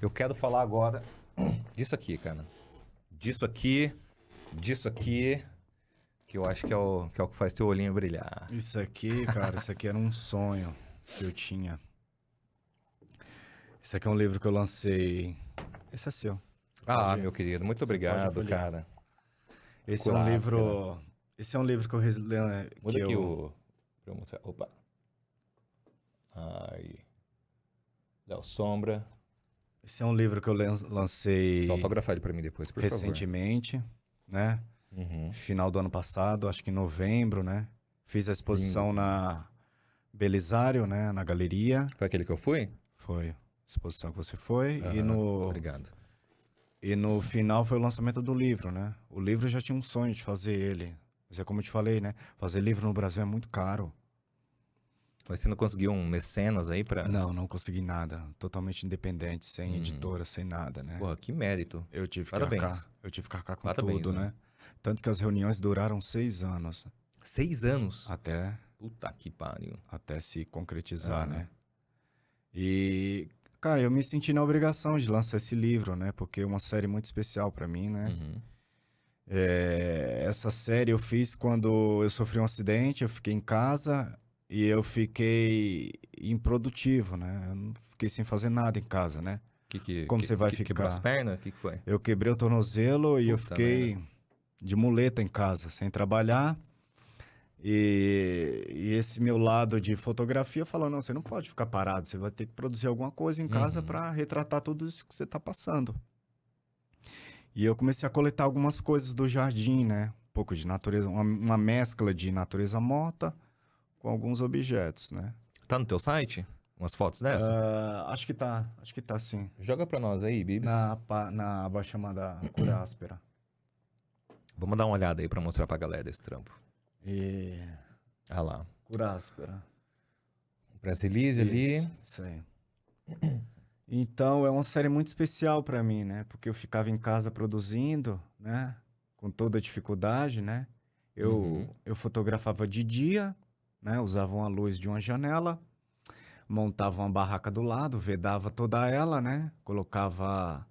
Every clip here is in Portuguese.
Eu quero falar agora disso aqui, cara. Disso aqui, que eu acho que é o que faz teu olhinho brilhar. Isso aqui, cara, isso aqui era um sonho que eu tinha. Esse aqui é um livro que eu lancei. Esse é seu. Ah, Pode- meu querido, muito Você pode obrigado, avaliar. cara. Esse é um Curáspera. livro. Esse é um livro que eu Muda que aqui eu... pra eu mostrar. Opa. Aí. Dá o sombra. Esse é um livro que eu Você lancei vai autografar ele pra mim depois, por favor. recentemente, né? Uhum. Final do ano passado, acho que em novembro, né? Fiz a exposição Lindo. na Belisário, né? Na galeria. Foi aquele que eu fui? Foi a exposição que você foi. Aham, obrigado. E no final foi o lançamento do livro, né? O livro eu já tinha um sonho de fazer ele. Mas é como eu te falei, né? Fazer livro no Brasil é muito caro. Mas você não conseguiu um mecenas aí pra... Não consegui nada. Totalmente independente, sem editora, sem nada, né? Porra, que mérito. Eu tive que Parabéns. arcar. Eu tive que arcar com Parabéns, tudo, né? né? Tanto que as reuniões duraram 6 anos. 6 anos? Até Puta que pariu. se concretizar, Ah. né? E, cara, eu me senti na obrigação de lançar esse livro, né? Porque é uma série muito especial pra mim, né? Uhum. Essa série eu fiz quando eu sofri um acidente, eu fiquei em casa e eu fiquei improdutivo, né? Eu não fiquei sem fazer nada em casa, né? Como você vai Quebrou as ficar? pernas? O que foi? Eu quebrei o tornozelo e eu Puta fiquei de muleta em casa, sem trabalhar. E esse meu lado de fotografia falou, não, você não pode ficar parado, você vai ter que produzir alguma coisa em casa para retratar tudo isso que você está passando. E eu comecei a coletar algumas coisas do jardim, né? Um pouco de natureza, uma mescla de natureza morta com alguns objetos, né? Tá no teu site? Umas fotos dessa? Acho que tá sim. Joga pra nós aí, Bibs. Na aba chamada Cura Áspera. Vamos dar uma olhada aí pra mostrar pra galera esse trampo. E... Ah lá. Cura Áspera. O press release ali. Isso aí. Então, é uma série muito especial para mim, né? Porque eu ficava em casa produzindo, né? Com toda a dificuldade, né? Eu fotografava de dia, né? Usava uma luz de uma janela, montava uma barraca do lado, vedava toda ela, né? Colocava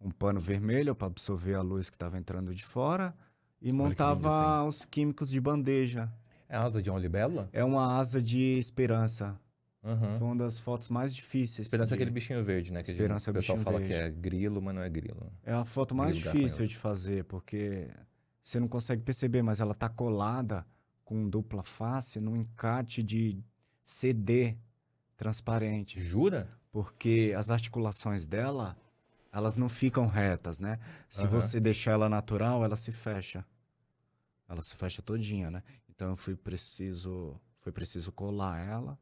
um pano vermelho para absorver a luz que estava entrando de fora e montava os químicos de bandeja. É asa de uma libélula? É uma asa de esperança. Uhum. Foi uma das fotos mais difíceis. Esperança é aquele bichinho verde, né? Que Esperança é o pessoal bichinho fala verde. que é grilo, mas não é grilo. É a foto mais Grilo difícil gafanhoto. de fazer, porque você não consegue perceber, mas ela tá colada com dupla face num encarte de CD transparente. Jura? Porque as articulações dela, elas não ficam retas, né? Se Aham. você deixar ela natural, ela se fecha. Ela se fecha todinha, né? Então foi preciso colar ela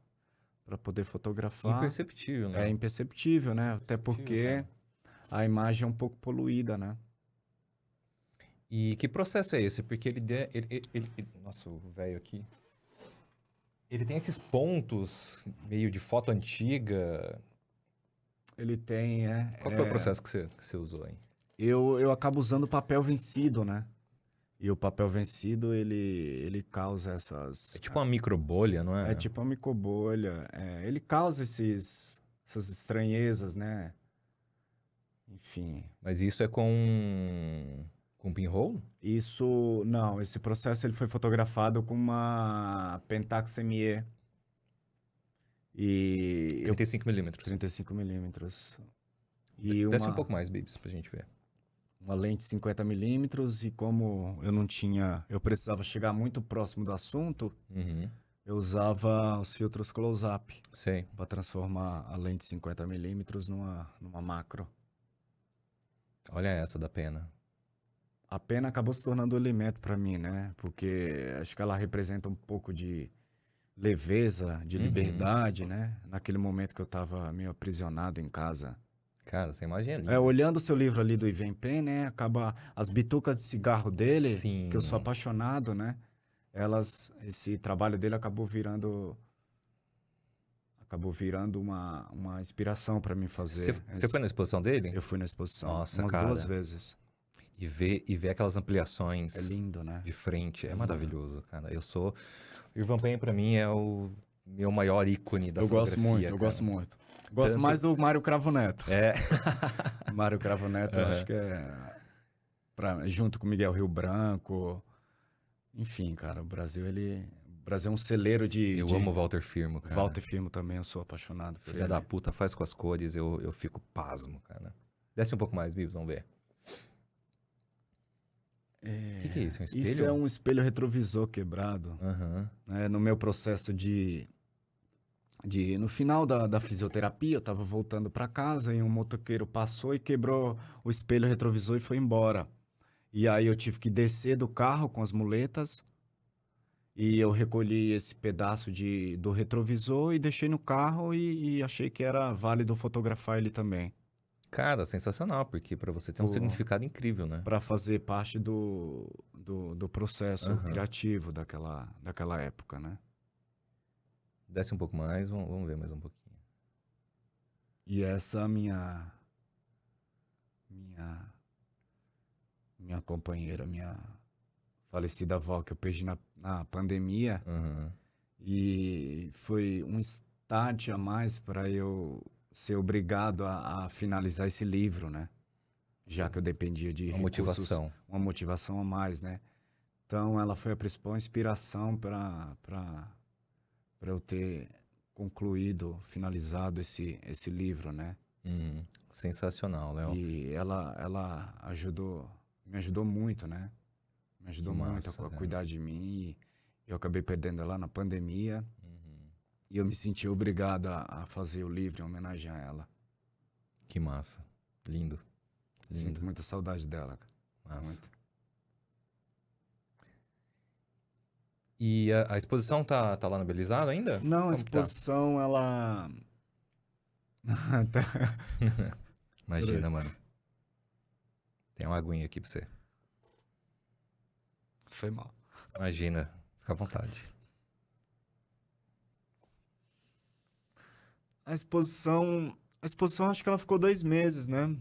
para poder fotografar. Imperceptível, né? É imperceptível, né? Até porque a imagem é um pouco poluída, né? E que processo é esse? Porque nossa, o velho aqui. Ele tem esses pontos meio de foto antiga. Ele tem, Qual foi o processo que você usou aí? Eu acabo usando papel vencido, né? E o papel vencido, ele causa essas... É tipo uma microbolha, não é? É tipo uma microbolha. Ele causa essas estranhezas, né? Enfim. Mas isso é com pinhole? Isso... Não, esse processo ele foi fotografado com uma Pentax ME. E... 35mm. 35 milímetros. E Desce um pouco mais, Bibs, pra gente ver. uma lente 50 milímetros e como eu precisava chegar muito próximo do assunto, Uhum. eu usava os filtros close-up Sei. para transformar a lente 50 milímetros numa macro. Olha essa da pena. A pena acabou se tornando um elemento para mim, né? Porque acho que ela representa um pouco de leveza, de liberdade, né? Naquele momento que eu estava meio aprisionado em casa. Cara, essa imagem é linda. Olhando o seu livro ali do Ivan Pen, né? Acaba as bitucas de cigarro dele, Sim. que eu sou apaixonado, né? Esse trabalho dele acabou virando uma inspiração para mim fazer. Você foi na exposição dele? Eu fui na exposição Nossa, umas cara. 2 vezes. E ver aquelas ampliações É lindo, né? de frente é maravilhoso, cara. O Irvan Penha, pra mim, é o meu maior ícone da fotografia, Eu cara. gosto muito. Gosto Tanto- mais do Mário Cravo Neto. É. Mário Cravo Neto, eu Aham. acho que junto com Miguel Rio Branco. Enfim, cara, o Brasil é um celeiro de. Eu amo o Walter Firmo, cara. Walter Firmo também, eu sou apaixonado por Filha ele. da puta, faz com as cores, eu fico pasmo, cara. Desce um pouco mais, Bibs, vamos ver. O que é isso? Um espelho? Isso é um espelho retrovisor quebrado. Aham. Né? No meu processo no final da fisioterapia, eu tava voltando para casa e um motoqueiro passou e quebrou o espelho retrovisor e foi embora. E aí eu tive que descer do carro com as muletas e eu recolhi esse pedaço do retrovisor e deixei no carro e achei que era válido fotografar ele também, Cara, sensacional, porque pra você tem um Pô. significado incrível, né? para fazer parte do processo Aham. criativo daquela época, né? Desce um pouco mais, vamos ver mais um pouquinho. E essa minha companheira, minha falecida avó, que eu perdi na pandemia, Aham. e foi um start a mais para eu ser obrigado a finalizar esse livro, né? Já que eu dependia de Uma recursos, motivação. uma motivação a mais, né? Então ela foi a principal inspiração para eu ter concluído, finalizado esse livro, né? Sensacional, Léo. E ela me ajudou muito, né? Me ajudou Que muito massa, a cara. cuidar de mim. E eu acabei perdendo ela na pandemia. Uhum. E eu me senti obrigado a fazer o livro em homenagem a ela. Que massa. Lindo. Sinto Lindo. muita saudade dela, cara. Massa. Muito. E a exposição tá lá no Belizado ainda? Não, a Como que tá? exposição, ela... Imagina, mano. Tem uma aguinha aqui pra você. Foi mal. Imagina. Fica à vontade. A exposição acho que ela ficou 2 meses, né?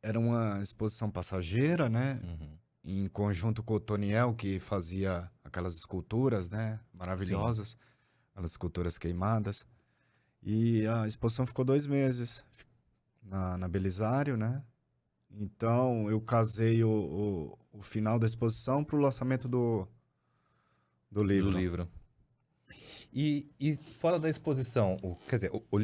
Era uma exposição passageira, né? Uhum. Em conjunto com o Toniel, que fazia aquelas esculturas, né? Maravilhosas. Aquelas esculturas queimadas. E a exposição ficou 2 meses na Belisário, né? Então, eu casei o final da exposição para o lançamento do livro. Do livro. E fora da exposição, quer dizer, o